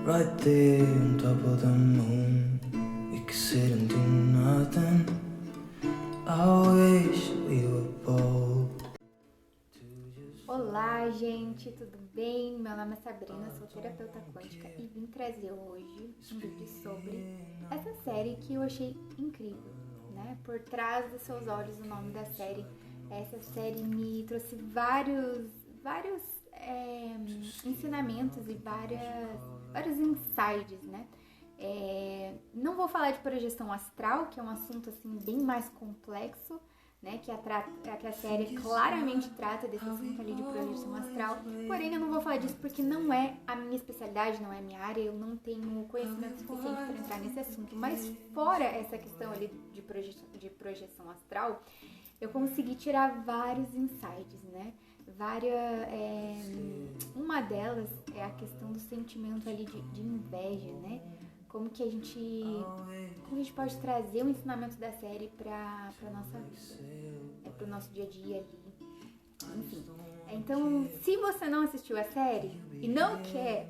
Right there on top of the moon, we could sit and do nothing. I wish we were bold. Olá, gente, tudo bem? Meu nome é Sabrina, sou terapeuta quântica e vim trazer hoje um vídeo sobre essa série que eu achei incrível, né? Por trás dos seus olhos, o nome da série. Essa série me trouxe vários ensinamentos e vários insights, né? Não vou falar de projeção astral, que é um assunto assim bem mais complexo, né, que a série claramente trata desse assunto ali de projeção astral, porém eu não vou falar disso porque não é a minha especialidade, não é a minha área, eu não tenho conhecimento suficiente para entrar nesse assunto, mas fora essa questão ali de projeção astral, eu consegui tirar vários insights, né, uma delas é a questão do sentimento ali de inveja, né, como que a gente pode trazer o ensinamento da série pra nossa vida, pro nosso dia a dia ali, enfim. Então, se você não assistiu a série e não quer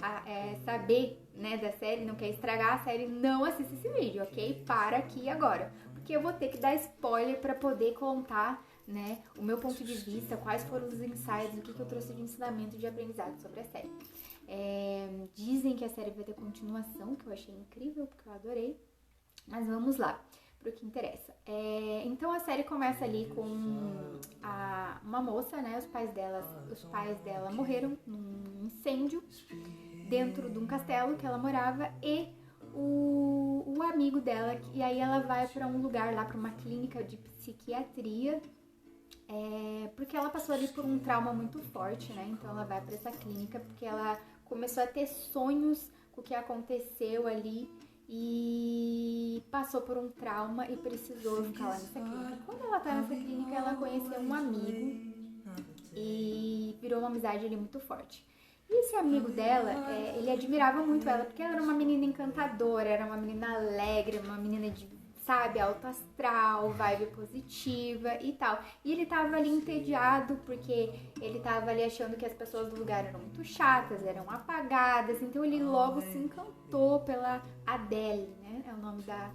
saber, né, da série, não quer estragar a série, não assista esse vídeo, ok? Para aqui agora, porque eu vou ter que dar spoiler pra poder contar, né, o meu ponto de vista, quais foram os insights, o que eu trouxe de ensinamento e de aprendizado sobre a série. Dizem que a série vai ter continuação, que eu achei incrível, porque eu adorei. Mas vamos lá, pro que interessa. Então a série começa ali com uma moça, né? Os pais dela morreram num incêndio dentro de um castelo que ela morava e o amigo dela, e aí ela vai para um lugar lá, para uma clínica de psiquiatria, porque ela passou ali por um trauma muito forte, né? Então ela vai para essa clínica porque ela começou a ter sonhos com o que aconteceu ali e passou por um trauma e precisou ficar lá nessa clínica. Quando ela tá nessa clínica, ela conheceu um amigo e virou uma amizade ali muito forte. E esse amigo dela, ele admirava muito ela, porque ela era uma menina encantadora, era uma menina alegre, uma menina de, sabe, alto astral, vibe positiva e tal. E ele tava ali entediado, porque ele tava ali achando que as pessoas do lugar eram muito chatas, eram apagadas, então ele logo se encantou pela Adele, né, é o nome da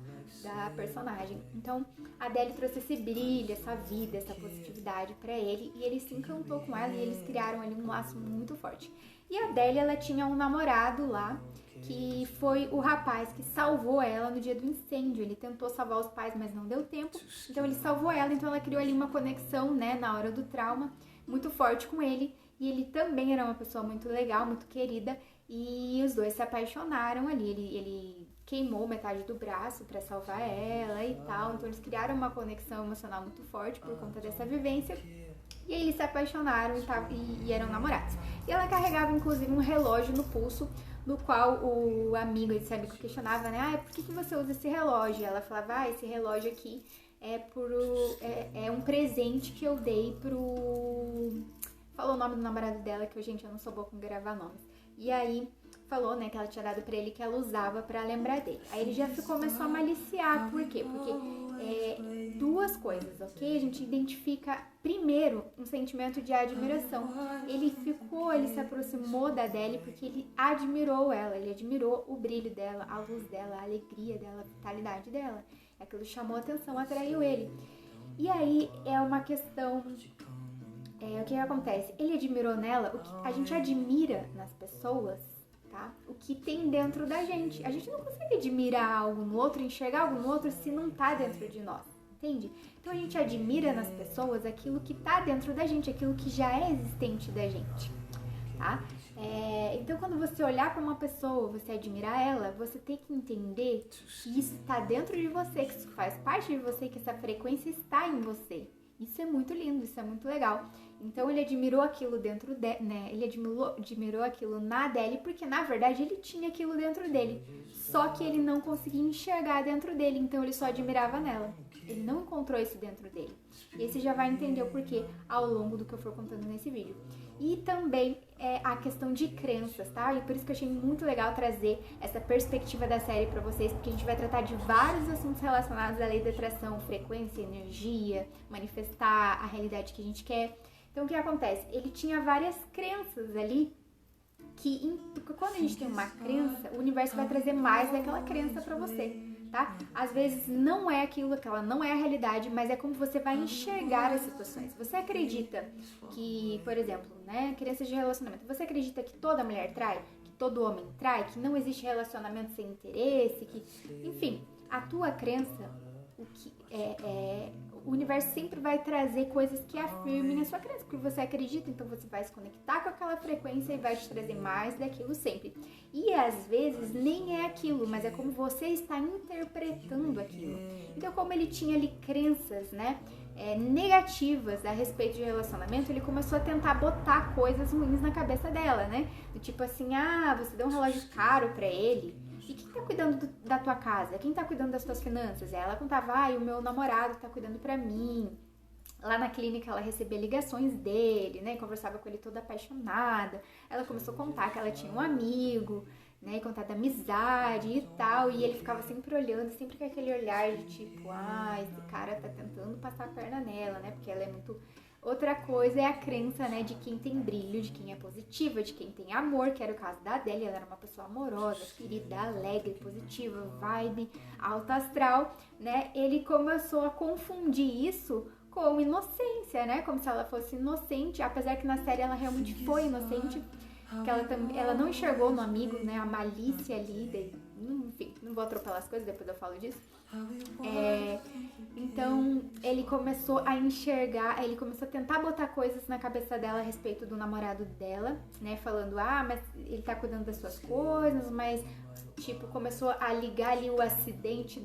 personagem. Então, a Adele trouxe esse brilho, essa vida, essa positividade pra ele, e ele se encantou com ela, e eles criaram ali um laço muito forte. E a Adele, ela tinha um namorado lá, que foi o rapaz que salvou ela no dia do incêndio. Ele tentou salvar os pais, mas não deu tempo, então ele salvou ela, então ela criou ali uma conexão, né, na hora do trauma, muito forte com ele, e ele também era uma pessoa muito legal, muito querida, e os dois se apaixonaram ali. Ele queimou metade do braço pra salvar ela e tal, então eles criaram uma conexão emocional muito forte por conta dessa vivência. E aí eles se apaixonaram e eram namorados. E ela carregava, inclusive, um relógio no pulso, no qual esse amigo questionava, né? Por que você usa esse relógio? E ela falava, esse relógio aqui é um presente que eu dei pro... Falou o nome do namorado dela, que eu não sou boa com gravar nomes. E aí falou, né, que ela tinha dado pra ele, que ela usava pra lembrar dele. Aí ele já começou a maliciar. Por quê? Porque duas coisas, ok? A gente identifica, primeiro, um sentimento de admiração. Ele se aproximou da Adele porque ele admirou ela, ele admirou o brilho dela, a luz dela, a alegria dela, a vitalidade dela. Aquilo chamou a atenção, atraiu ele. E aí é uma questão... o que acontece? Ele admirou nela o que a gente admira nas pessoas, tá? O que tem dentro da gente. A gente não consegue admirar algo no outro, enxergar algo no outro se não tá dentro de nós, entende? Então a gente admira nas pessoas aquilo que tá dentro da gente, aquilo que já é existente da gente, tá? Então quando você olhar para uma pessoa, você admirar ela, você tem que entender que isso tá dentro de você, que isso faz parte de você, que essa frequência está em você. Isso é muito lindo, isso é muito legal. Então ele admirou aquilo ele admirou aquilo na Adele, porque na verdade ele tinha aquilo dentro dele. Só que ele não conseguia enxergar dentro dele, então ele só admirava nela. Ele não encontrou isso dentro dele. E aí você já vai entender o porquê ao longo do que eu for contando nesse vídeo. E também a questão de crenças, tá? E por isso que eu achei muito legal trazer essa perspectiva da série pra vocês, porque a gente vai tratar de vários assuntos relacionados à lei da atração, frequência, energia, manifestar a realidade que a gente quer. Então o que acontece? Ele tinha várias crenças ali porque quando a gente tem uma crença, o universo vai trazer mais daquela crença pra você, tá? Às vezes não é aquilo, aquela não é a realidade, mas é como você vai enxergar as situações. Você acredita que, por exemplo, né, crenças de relacionamento, você acredita que toda mulher trai? Que todo homem trai? Que não existe relacionamento sem interesse? Que, enfim, a tua crença, o universo sempre vai trazer coisas que afirmem a sua crença, porque você acredita, então você vai se conectar com aquela frequência e vai te trazer mais daquilo sempre. E às vezes nem é aquilo, mas é como você está interpretando aquilo. Então, como ele tinha ali crenças, né, negativas a respeito de relacionamento, ele começou a tentar botar coisas ruins na cabeça dela, né? Do tipo assim, você deu um relógio caro pra ele. E quem tá cuidando da tua casa? Quem tá cuidando das tuas finanças? Ela contava, o meu namorado tá cuidando pra mim. Lá na clínica ela recebia ligações dele, né? Conversava com ele toda apaixonada. Ela começou a contar que ela tinha um amigo, né? E contar da amizade e tal. E ele ficava sempre olhando, sempre com aquele olhar de tipo, esse cara tá tentando passar a perna nela, né? Porque ela é muito... Outra coisa é a crença, né, de quem tem brilho, de quem é positiva, de quem tem amor, que era o caso da Adele. Ela era uma pessoa amorosa, querida, alegre, positiva, vibe, alta astral, né? Ele começou a confundir isso com inocência, né? Como se ela fosse inocente, apesar que na série ela realmente foi inocente, que ela não enxergou no amigo, né, a malícia ali, enfim, não vou atropelar as coisas, depois eu falo disso. Então ele começou a enxergar, ele começou a tentar botar coisas na cabeça dela a respeito do namorado dela, né, falando, mas ele tá cuidando das suas coisas, mas tipo, começou a ligar ali o acidente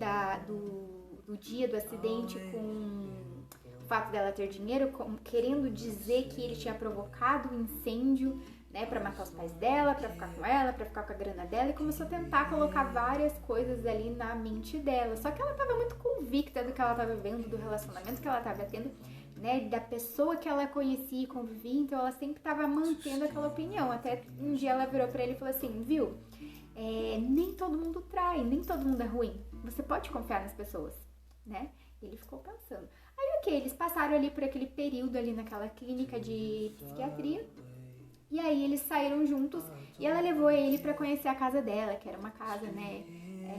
do dia do acidente com o fato dela ter dinheiro, querendo dizer que ele tinha provocado um incêndio, né, pra matar os pais dela, pra ficar com ela, pra ficar com a grana dela, e começou a tentar colocar várias coisas ali na mente dela. Só que ela tava muito convicta do que ela tava vivendo, do relacionamento que ela tava tendo, né, da pessoa que ela conhecia e convivia, então ela sempre tava mantendo aquela opinião. Até um dia ela virou pra ele e falou assim, viu, nem todo mundo trai, nem todo mundo é ruim, você pode confiar nas pessoas, né? E ele ficou pensando. Aí ok, eles passaram ali por aquele período ali naquela clínica de psiquiatria. E aí eles saíram juntos e ela levou ele pra conhecer a casa dela, que era uma casa, né,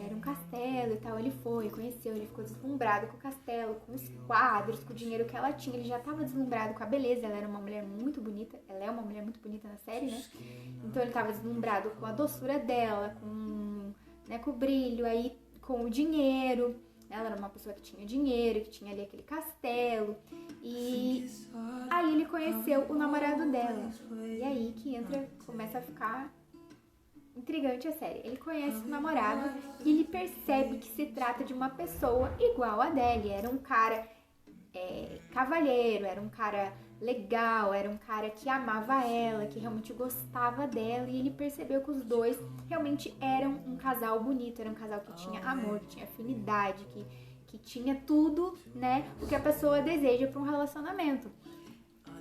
era um castelo e tal. Ele foi, conheceu, ele ficou deslumbrado com o castelo, com os quadros, com o dinheiro que ela tinha. Ele já tava deslumbrado com a beleza, ela era uma mulher muito bonita, ela é uma mulher muito bonita na série, né? Então ele tava deslumbrado com a doçura dela, com o brilho, aí com o dinheiro. Ela era uma pessoa que tinha dinheiro, que tinha ali aquele castelo. E aí ele conheceu o namorado dela. E aí que começa a ficar intrigante a série. Ele conhece o namorado e ele percebe que se trata de uma pessoa igual a dele. Era um cara cavalheiro, era um cara legal, era um cara que amava ela, que realmente gostava dela. E ele percebeu que os dois realmente eram um casal bonito, era um casal que tinha amor, que tinha afinidade, que tinha tudo, né, o que a pessoa deseja para um relacionamento.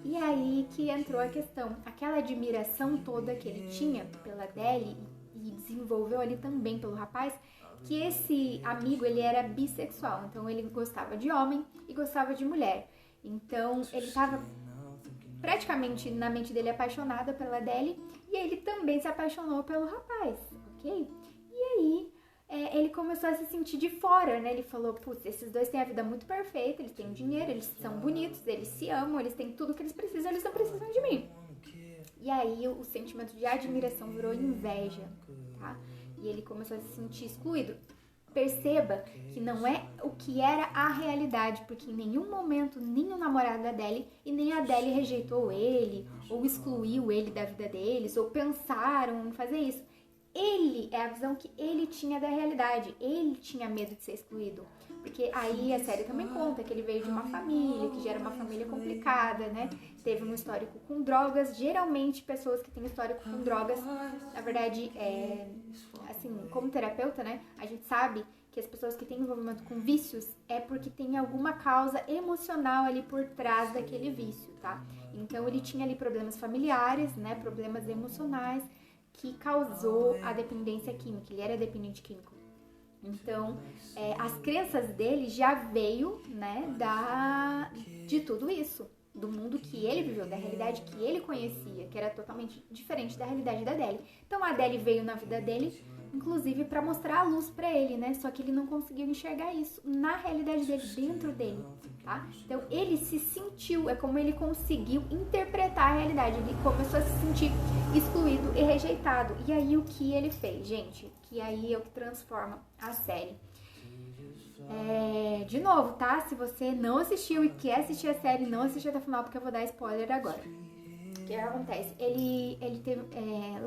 E aí que entrou a questão, aquela admiração toda que ele tinha pela Adele e desenvolveu ali também pelo rapaz, que esse amigo, ele era bissexual, então ele gostava de homem e gostava de mulher. Então ele estava praticamente na mente dele apaixonada pela Adele e ele também se apaixonou pelo rapaz, ok? E aí ele começou a se sentir de fora, né? Ele falou, putz, esses dois têm a vida muito perfeita, eles têm dinheiro, eles são bonitos, eles se amam, eles têm tudo que eles não precisam de mim. E aí o sentimento de admiração virou inveja, tá? E ele começou a se sentir excluído. Perceba que não é o que era a realidade, porque em nenhum momento nem o namorado da Adele e nem a Adele rejeitou ele, ou excluiu ele da vida deles, ou pensaram em fazer isso. É a visão que ele tinha da realidade, ele tinha medo de ser excluído. Porque aí a série também conta que ele veio de uma família, que já era uma família complicada, né? Teve um histórico com drogas, geralmente pessoas que têm histórico com drogas, na verdade, assim, como terapeuta, né? A gente sabe que as pessoas que têm envolvimento com vícios é porque tem alguma causa emocional ali por trás daquele vício, tá? Então ele tinha ali problemas familiares, né? Problemas emocionais que causou a dependência química, ele era dependente químico. Então, as crenças dele já veio, né, de tudo isso, do mundo que ele viveu, da realidade que ele conhecia, que era totalmente diferente da realidade da Adele. Então a Adele veio na vida dele, inclusive para mostrar a luz para ele, né? Só que ele não conseguiu enxergar isso na realidade dele, dentro dele, tá? Então ele se sentiu, é como ele conseguiu interpretar a realidade, ele começou a se sentir excluído e rejeitado. E aí o que ele fez, gente? Que aí é o que transforma a série. De novo, tá? Se você não assistiu e quer assistir a série, não assiste até o final, porque eu vou dar spoiler agora. O que acontece? Ele teve,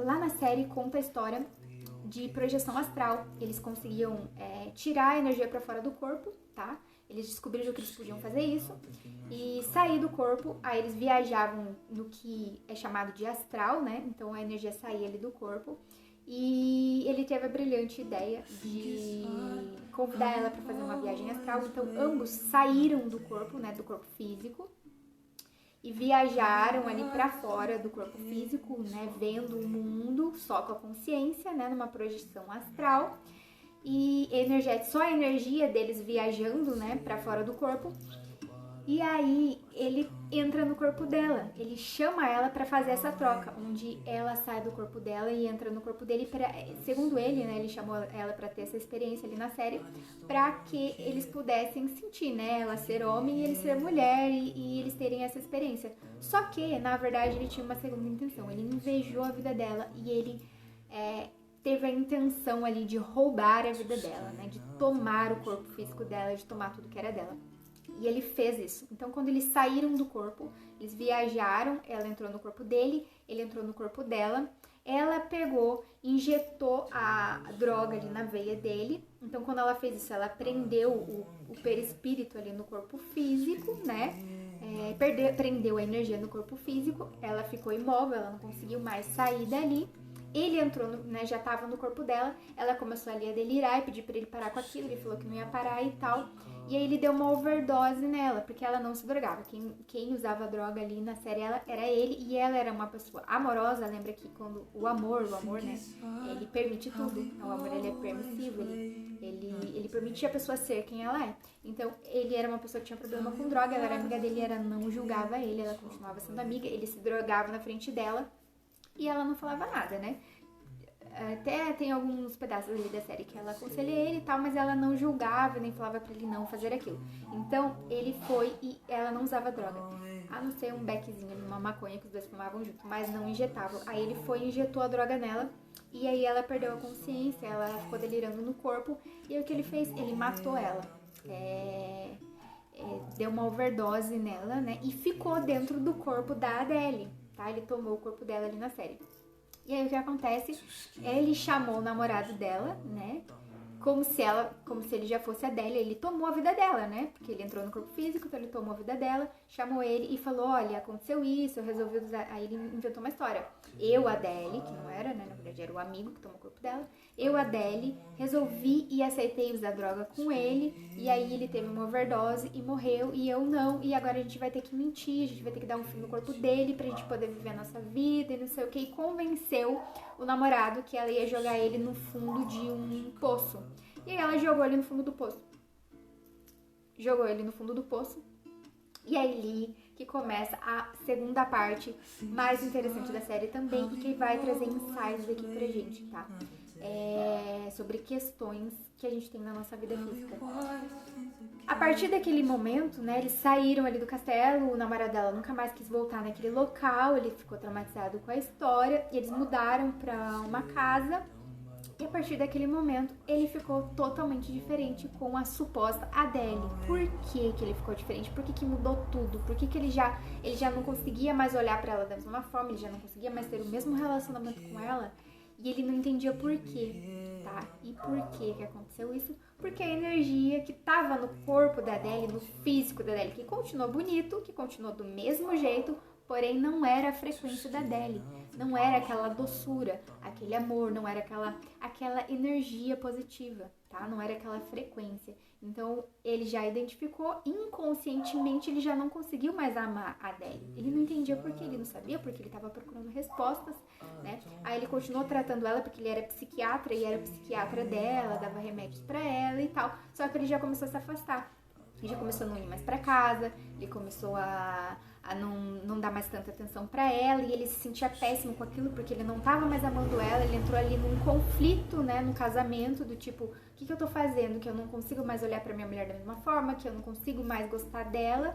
lá na série conta a história de projeção astral. Eles conseguiam tirar a energia para fora do corpo, tá? Eles descobriram que eles podiam fazer isso e sair do corpo. Aí eles viajavam no que é chamado de astral, né? Então a energia saía ali do corpo. E ele teve a brilhante ideia de convidar ela para fazer uma viagem astral. Então ambos saíram do corpo, né? Do corpo físico. E viajaram ali para fora do corpo físico, né? Vendo o mundo só com a consciência, né? Numa projeção astral. E só a energia deles viajando, né, pra fora do corpo. E aí ele entra no corpo dela, ele chama ela pra fazer essa troca, onde ela sai do corpo dela e entra no corpo dele. Segundo ele, né, ele chamou ela pra ter essa experiência ali na série, pra que eles pudessem sentir, né, ela ser homem e ele ser mulher e eles terem essa experiência. Só que, na verdade, ele tinha uma segunda intenção, ele invejou a vida dela e ele teve a intenção ali de roubar a vida dela, né? De tomar o corpo físico dela, de tomar tudo que era dela. E ele fez isso. Então, quando eles saíram do corpo, eles viajaram, ela entrou no corpo dele, ele entrou no corpo dela. Ela pegou, injetou a droga ali na veia dele. Então, quando ela fez isso, ela prendeu o perispírito ali no corpo físico, né? Prendeu a energia no corpo físico. Ela ficou imóvel, ela não conseguiu mais sair dali. Ele entrou, né, já estava no corpo dela, ela começou ali a delirar e pedir para ele parar com aquilo, ele falou que não ia parar e tal. E aí ele deu uma overdose nela, porque ela não se drogava. Quem usava droga ali na série era ele, e ela era uma pessoa amorosa. Lembra que quando o amor, né, ele permite tudo. O amor, ele é permissivo, ele permite a pessoa ser quem ela é. Então, ele era uma pessoa que tinha problema com droga, ela era amiga dele, ela não julgava ele, ela continuava sendo amiga, ele se drogava na frente dela. E ela não falava nada, né? Até tem alguns pedaços ali da série que ela aconselha ele e tal, mas ela não julgava, nem falava pra ele não fazer aquilo. Então, ele foi e ela não usava droga. A não ser um beckzinho, uma maconha que os dois fumavam junto, mas não injetavam. Aí ele foi e injetou a droga nela, e aí ela perdeu a consciência, ela ficou delirando no corpo, e aí o que ele fez? Ele matou ela. Deu uma overdose nela, né? E ficou dentro do corpo da Adele. Tá? Ele tomou o corpo dela ali na série. E aí o que acontece? Ele chamou o namorado dela, né? Como se ele já fosse a Adele. Ele tomou a vida dela, né? Porque ele entrou no corpo físico, então ele tomou a vida dela, chamou ele e falou, olha, aconteceu isso, eu resolvi usar. Aí ele inventou uma história. Eu, Adele, que não era, né? Na verdade era o amigo que tomou o corpo dela. Eu, Adele, resolvi e aceitei usar droga com ele. E aí ele teve uma overdose e morreu. E eu não. E agora a gente vai ter que mentir, a gente vai ter que dar um fim no corpo dele pra gente poder viver a nossa vida e não sei o que. E convenceu o namorado que ela ia jogar ele no fundo de um poço. E aí ela jogou ele no fundo do poço. Jogou ele no fundo do poço. E aí ali que começa a segunda parte mais interessante da série também e que vai trazer insights aqui pra gente, tá? Sobre questões que a gente tem na nossa vida física. A partir daquele momento, né, eles saíram ali do castelo, o namorado dela nunca mais quis voltar naquele local, ele ficou traumatizado com a história, e eles mudaram pra uma casa. E a partir daquele momento, ele ficou totalmente diferente com a suposta Adele. Por que que ele ficou diferente? Por que que mudou tudo? Por que que ele já não conseguia mais olhar pra ela da mesma forma? Ele já não conseguia mais ter o mesmo relacionamento com ela? E ele não entendia por quê, tá? E por que que aconteceu isso? Porque a energia que tava no corpo da Adele, no físico da Adele, que continuou bonito, que continuou do mesmo jeito, porém não era a frequência da Adele, não era aquela doçura, aquele amor, não era aquela energia positiva, tá? Não era aquela frequência. Então ele já identificou, inconscientemente ele já não conseguiu mais amar a Adele. Ele não entendia por quê, ele não sabia, porque ele estava procurando respostas, né? Aí ele continuou tratando ela porque ele era psiquiatra e era psiquiatra dela, dava remédios pra ela e tal, só que ele já começou a se afastar. Ele já começou a não ir mais pra casa, ele começou a a não dar mais tanta atenção pra ela, e ele se sentia péssimo com aquilo porque ele não tava mais amando ela. Ele entrou ali num conflito, né, no casamento, do tipo, o que eu tô fazendo? Que eu não consigo mais olhar pra minha mulher da mesma forma, que eu não consigo mais gostar dela,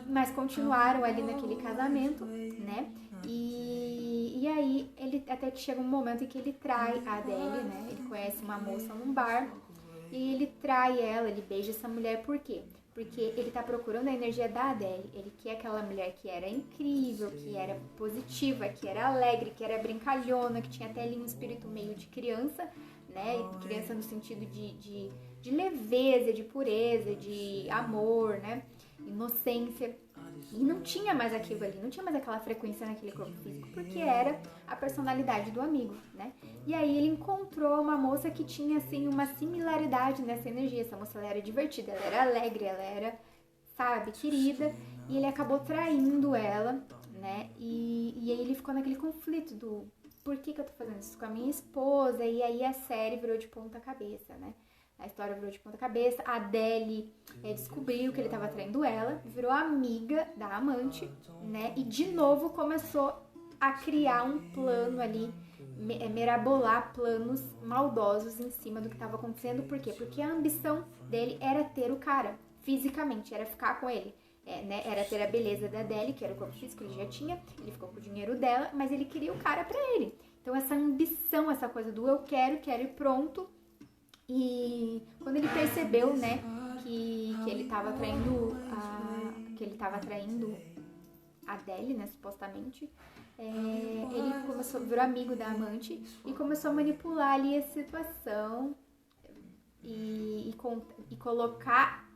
mas continuaram ali naquele casamento, né? E aí ele até que chega um momento em que ele trai a Adele, né? Ele conhece uma moça num bar e ele trai ela, ele beija essa mulher. Por quê? Porque ele tá procurando a energia da Adele. Ele quer aquela mulher que era incrível, que era positiva, que era alegre, que era brincalhona, que tinha até ali um espírito meio de criança, né? Criança no sentido de leveza, de pureza, de amor, né? Inocência. E não tinha mais aquilo ali, não tinha mais aquela frequência naquele corpo físico, porque era a personalidade do amigo, né? E aí ele encontrou uma moça que tinha, assim, uma similaridade nessa energia. Essa moça, ela era divertida, ela era alegre, ela era, sabe, querida. E ele acabou traindo ela, né? E aí ele ficou naquele conflito do por que eu tô fazendo isso com a minha esposa? E aí a série virou de ponta cabeça, né? A história virou de ponta cabeça. A Adele descobriu que ele estava traindo ela, virou amiga da amante, né? E de novo começou a criar um plano ali, mirabolar planos maldosos em cima do que estava acontecendo. Por quê? Porque a ambição dele era ter o cara, fisicamente, era ficar com ele. Né? Era ter a beleza da Adele, que era o corpo físico, ele já tinha, ele ficou com o dinheiro dela, mas ele queria o cara pra ele. Então essa ambição, essa coisa do eu quero e pronto. E quando ele percebeu, né, que ele estava traindo a Adele, né, supostamente, ele virou amigo da amante e começou a manipular ali a situação e colocar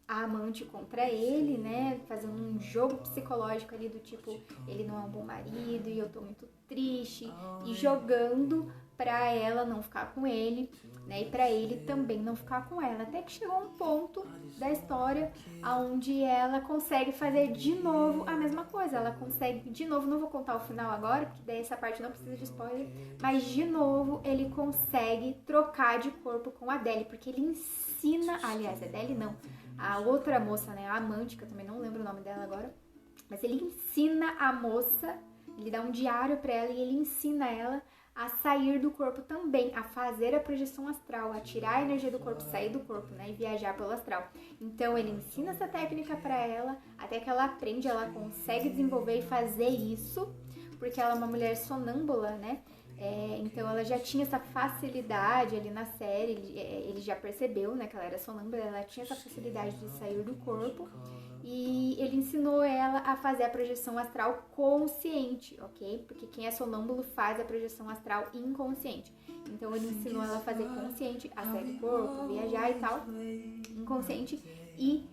a amante contra ele, né, fazendo um jogo psicológico ali do tipo, ele não é um bom marido e eu tô muito triste, e jogando pra ela não ficar com ele, né, e pra ele também não ficar com ela, até que chegou um ponto da história onde ela consegue fazer de novo a mesma coisa. Ela consegue de novo, não vou contar o final agora, porque daí essa parte não precisa de spoiler, mas de novo ele consegue trocar de corpo com a Adele, porque ele ensina, aliás, a Adele não, a outra moça, né, a amante, que eu também não lembro o nome dela agora, mas ele ensina a moça, ele dá um diário pra ela e ele ensina ela a sair do corpo também, a fazer a projeção astral, a tirar a energia do corpo, sair do corpo, né, e viajar pelo astral. Então ele ensina essa técnica pra ela, até que ela aprende, ela consegue desenvolver e fazer isso, porque ela é uma mulher sonâmbula, né? Então ela já tinha essa facilidade ali na série, ele já percebeu, né, que ela era sonâmbula, ela tinha essa facilidade de sair do corpo. E ele ensinou ela a fazer a projeção astral consciente, ok? Porque quem é sonâmbulo faz a projeção astral inconsciente. Então ele ensinou ela a fazer consciente, a sair do corpo, viajar e tal, inconsciente. E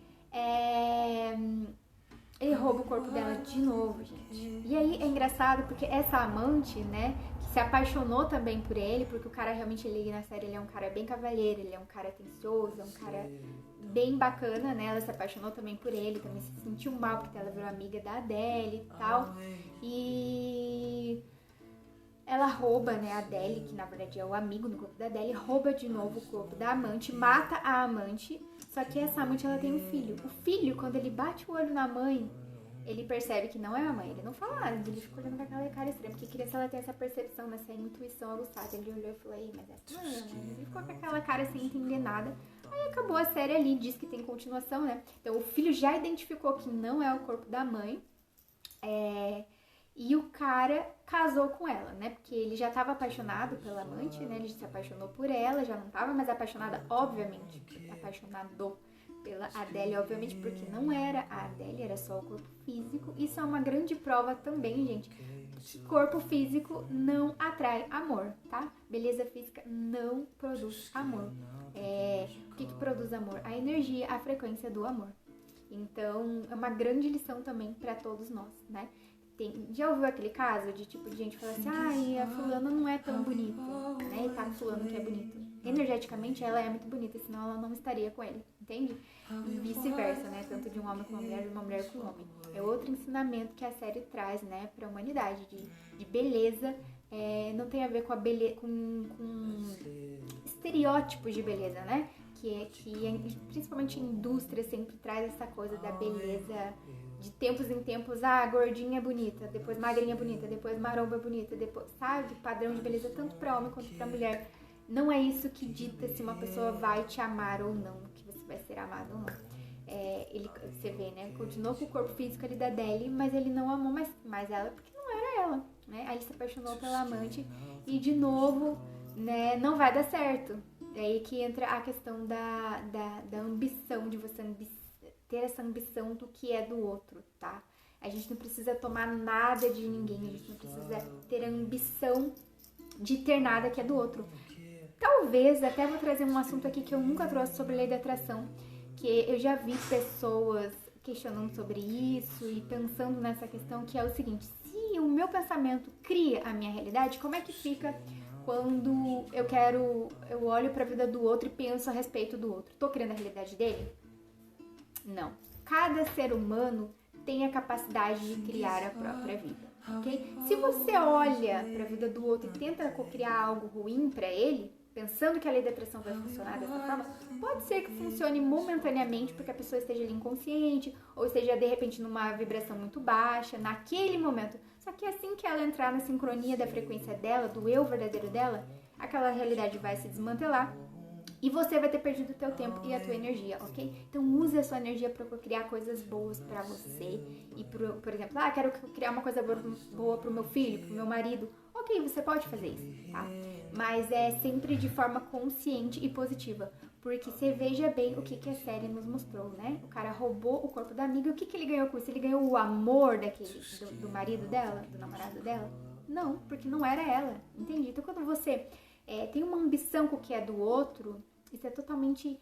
ele rouba o corpo dela de novo, gente. E aí é engraçado porque essa amante, né, que se apaixonou também por ele, porque o cara realmente, ele na série, ele é um cara bem cavalheiro, ele é um cara atencioso, é um cara bem bacana, né? Ela se apaixonou também por ele, também se sentiu mal porque ela virou amiga da Adele e tal. E ela rouba, né, a Adele, que na verdade é o amigo no corpo da Adele, rouba de novo o corpo da amante, mata a amante. Só que essa amante, ela tem um filho. O filho, quando ele bate o olho na mãe, ele percebe que não é a mãe. Ele não fala nada, ele fica olhando com aquela cara estranha, porque criança, ela tem essa percepção, essa intuição aguçada. Ele olhou e falou, mas essa não é a mãe. Ele ficou com aquela cara sem entender nada. Aí acabou a série ali, diz que tem continuação, né? Então o filho já identificou que não é o corpo da mãe. E o cara casou com ela, né? Porque ele já estava apaixonado pela amante, né? Ele se apaixonou por ela, já não estava mais apaixonada, obviamente, apaixonado pela Adele, obviamente, porque não era a Adele, era só o corpo físico. Isso é uma grande prova também, gente, que corpo físico não atrai amor, tá? Beleza física não produz amor. O que produz amor? A energia, a frequência do amor. Então, é uma grande lição também para todos nós, né? Já ouviu aquele caso de tipo de gente falar assim, ai, a fulana não é tão bonita, né? E tá com fulano que é bonito. Energeticamente ela é muito bonita, senão ela não estaria com ele, entende? E vice-versa, né? Tanto de um homem com uma mulher, de uma mulher com um homem. É outro ensinamento que a série traz, né, pra humanidade, de beleza. Não tem a ver com a beleza, com estereótipos de beleza, né? Que principalmente a indústria sempre traz essa coisa da beleza de tempos em tempos, gordinha é bonita, depois magrinha é bonita, depois maromba é bonita, depois, sabe? Padrão de beleza tanto pra homem quanto pra mulher. Não é isso que dita se uma pessoa vai te amar ou não, que você vai ser amado ou não. Você vê, né? Continuou com o corpo físico ali da Deli, mas ele não amou mais ela porque não era ela, né? Aí ele se apaixonou pela amante e de novo, né? Não vai dar certo. É aí que entra a questão da ambição, de você ter essa ambição do que é do outro, tá? A gente não precisa tomar nada de ninguém, a gente não precisa ter a ambição de ter nada que é do outro. Talvez, até vou trazer um assunto aqui que eu nunca trouxe sobre lei da atração, que eu já vi pessoas questionando sobre isso e pensando nessa questão, que é o seguinte: se o meu pensamento cria a minha realidade, como é que fica quando eu olho para a vida do outro e penso a respeito do outro? Tô criando a realidade dele? Não. Cada ser humano tem a capacidade de criar a própria vida, ok? Se você olha para a vida do outro e tenta criar algo ruim para ele, pensando que a lei da atração vai funcionar dessa forma, pode ser que funcione momentaneamente porque a pessoa esteja ali inconsciente ou esteja de repente numa vibração muito baixa, naquele momento. Só que assim que ela entrar na sincronia da frequência dela, do eu verdadeiro dela, aquela realidade vai se desmantelar e você vai ter perdido o teu tempo e a tua energia, ok? Então use a sua energia para criar coisas boas para você e por exemplo, quero criar uma coisa boa pro meu filho, pro meu marido. Ok, você pode fazer isso, tá? Mas é sempre de forma consciente e positiva. Porque você veja bem o que a série nos mostrou, né? O cara roubou o corpo da amiga e o que ele ganhou com isso? Ele ganhou o amor do marido dela, do namorado dela? Não, porque não era ela, entende? Então quando você tem uma ambição com o que é do outro, isso é totalmente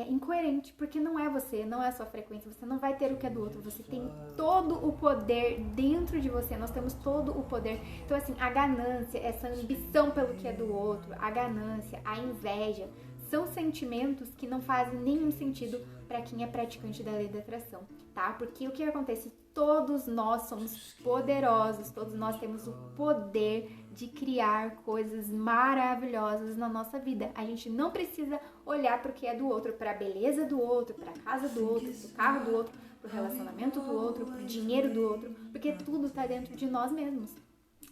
incoerente, porque não é você, não é a sua frequência, você não vai ter o que é do outro, você tem todo o poder dentro de você, nós temos todo o poder. Então assim, a ganância, essa ambição pelo que é do outro, a ganância, a inveja, são sentimentos que não fazem nenhum sentido para quem é praticante da lei da atração, tá? Porque o que acontece? Todos nós somos poderosos, todos nós temos o poder de criar coisas maravilhosas na nossa vida. A gente não precisa olhar para o que é do outro, para a beleza do outro, para a casa do outro, para o carro do outro, para o relacionamento do outro, para o dinheiro do outro, porque tudo está dentro de nós mesmos.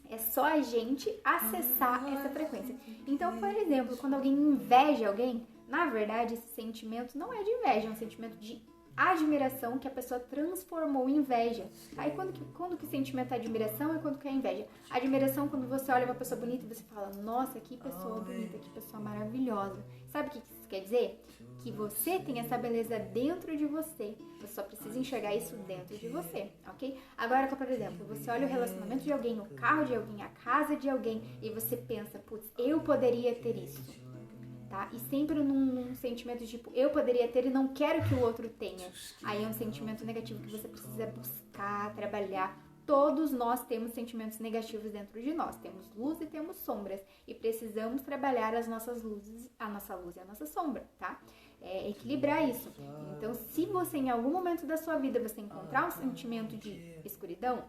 É só a gente acessar essa frequência. Então, por exemplo, quando alguém inveja alguém, na verdade, esse sentimento não é de inveja, é um sentimento de admiração que a pessoa transformou em inveja. Aí quando que o sentimento é admiração e quando que é inveja? Admiração quando você olha uma pessoa bonita e você fala, nossa, que pessoa bonita, que pessoa maravilhosa. Sabe o que isso quer dizer? Que você tem essa beleza dentro de você. Você só precisa enxergar isso dentro de você, ok? Agora, por exemplo, você olha o relacionamento de alguém, o carro de alguém, a casa de alguém e você pensa, putz, eu poderia ter isso. Tá? E sempre num sentimento de tipo, eu poderia ter e não quero que o outro tenha. Aí é um sentimento negativo que você precisa buscar, trabalhar. Todos nós temos sentimentos negativos dentro de nós. Temos luz e temos sombras. E precisamos trabalhar as nossas luzes, a nossa luz e a nossa sombra, tá? Equilibrar isso. Então, se você em algum momento da sua vida você encontrar um sentimento de escuridão,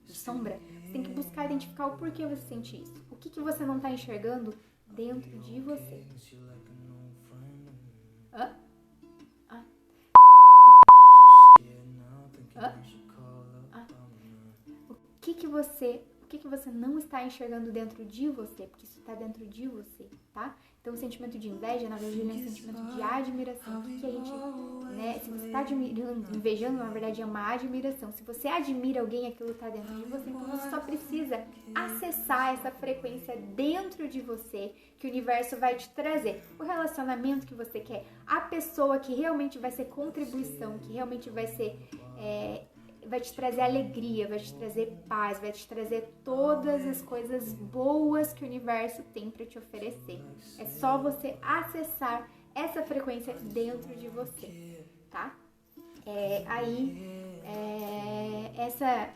de sombra, você tem que buscar identificar o porquê você sente isso. O que você não está enxergando dentro de você. O que você não está enxergando dentro de você, porque isso está dentro de você, tá? Então o sentimento de inveja, na verdade, ele é um sentimento de admiração. O que a gente, né? Se você está admirando, invejando, na verdade é uma admiração. Se você admira alguém, aquilo está dentro de você, então você só precisa acessar essa frequência dentro de você, que o universo vai te trazer. O relacionamento que você quer, a pessoa que realmente vai ser contribuição, que realmente vai ser... vai te trazer alegria, vai te trazer paz, vai te trazer todas as coisas boas que o universo tem para te oferecer. É só você acessar essa frequência dentro de você, tá? Essa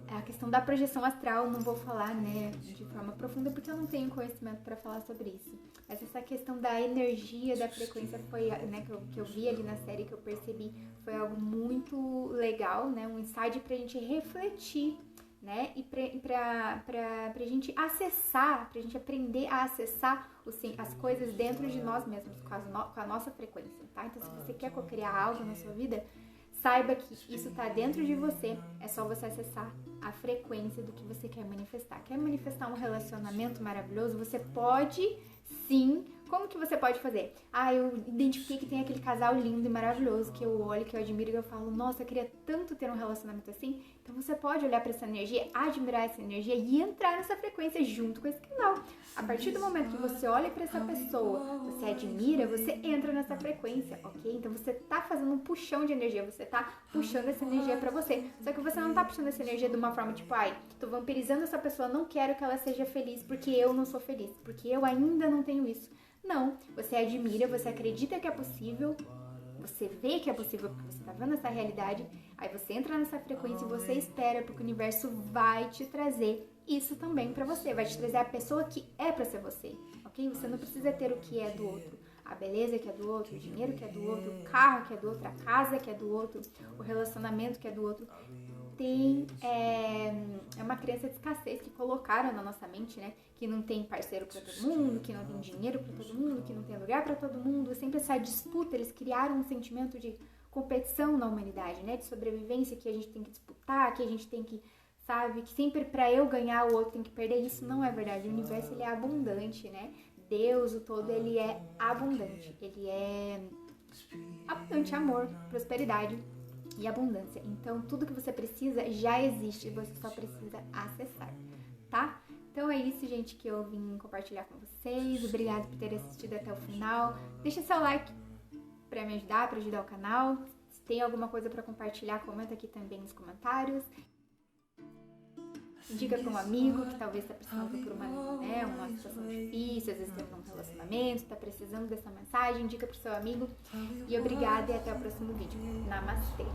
a questão da projeção astral, não vou falar, né, de forma profunda, porque eu não tenho conhecimento para falar sobre isso. Mas essa questão da energia, da frequência foi, né, que eu vi ali na série, que eu percebi, foi algo muito legal, né, um insight pra gente refletir, né, e pra gente acessar, pra gente aprender a acessar as coisas dentro de nós mesmos, com a nossa frequência, tá? Então, se você quer co-criar algo na sua vida, saiba que isso tá dentro de você, é só você acessar a frequência do que você quer manifestar. Quer manifestar um relacionamento maravilhoso? Você pode sim. Como que você pode fazer? Eu identifiquei que tem aquele casal lindo e maravilhoso que eu olho, que eu admiro e eu falo, nossa, eu queria tanto ter um relacionamento assim. Então você pode olhar para essa energia, admirar essa energia e entrar nessa frequência junto com esse canal. A partir do momento que você olha para essa pessoa, você admira, você entra nessa frequência, ok? Então você tá fazendo um puxão de energia, você tá puxando essa energia para você. Só que você não tá puxando essa energia de uma forma tipo, tô vampirizando essa pessoa, não quero que ela seja feliz porque eu não sou feliz, porque eu ainda não tenho isso. Não, você admira, você acredita que é possível, você vê que é possível porque você tá vendo essa realidade, aí você entra nessa frequência e você espera porque o universo vai te trazer isso também pra você, vai te trazer a pessoa que é pra ser você, ok? Você não precisa ter o que é do outro, a beleza que é do outro, o dinheiro que é do outro, o carro que é do outro, a casa que é do outro, o relacionamento que é do outro. É uma crença de escassez que colocaram na nossa mente, né? Que não tem parceiro pra todo mundo, que não tem dinheiro pra todo mundo, que não tem lugar pra todo mundo. Sempre essa disputa, eles criaram um sentimento de competição na humanidade, né? De sobrevivência, que a gente tem que disputar, que a gente tem que, sabe? Que sempre pra eu ganhar, o outro tem que perder. Isso não é verdade. O universo, ele é abundante, né? Deus, o todo, ele é abundante. Ele é abundante, amor, prosperidade e abundância. Então, tudo que você precisa já existe, você só precisa acessar, tá? Então é isso, gente, que eu vim compartilhar com vocês. Obrigada por ter assistido até o final. Deixa seu like pra me ajudar, pra ajudar o canal. Se tem alguma coisa pra compartilhar, comenta aqui também nos comentários. Indica para um amigo que talvez está passando por uma situação difícil, às vezes tem um relacionamento, está precisando dessa mensagem, indica para o seu amigo. E obrigada e até o próximo vídeo. Namastê!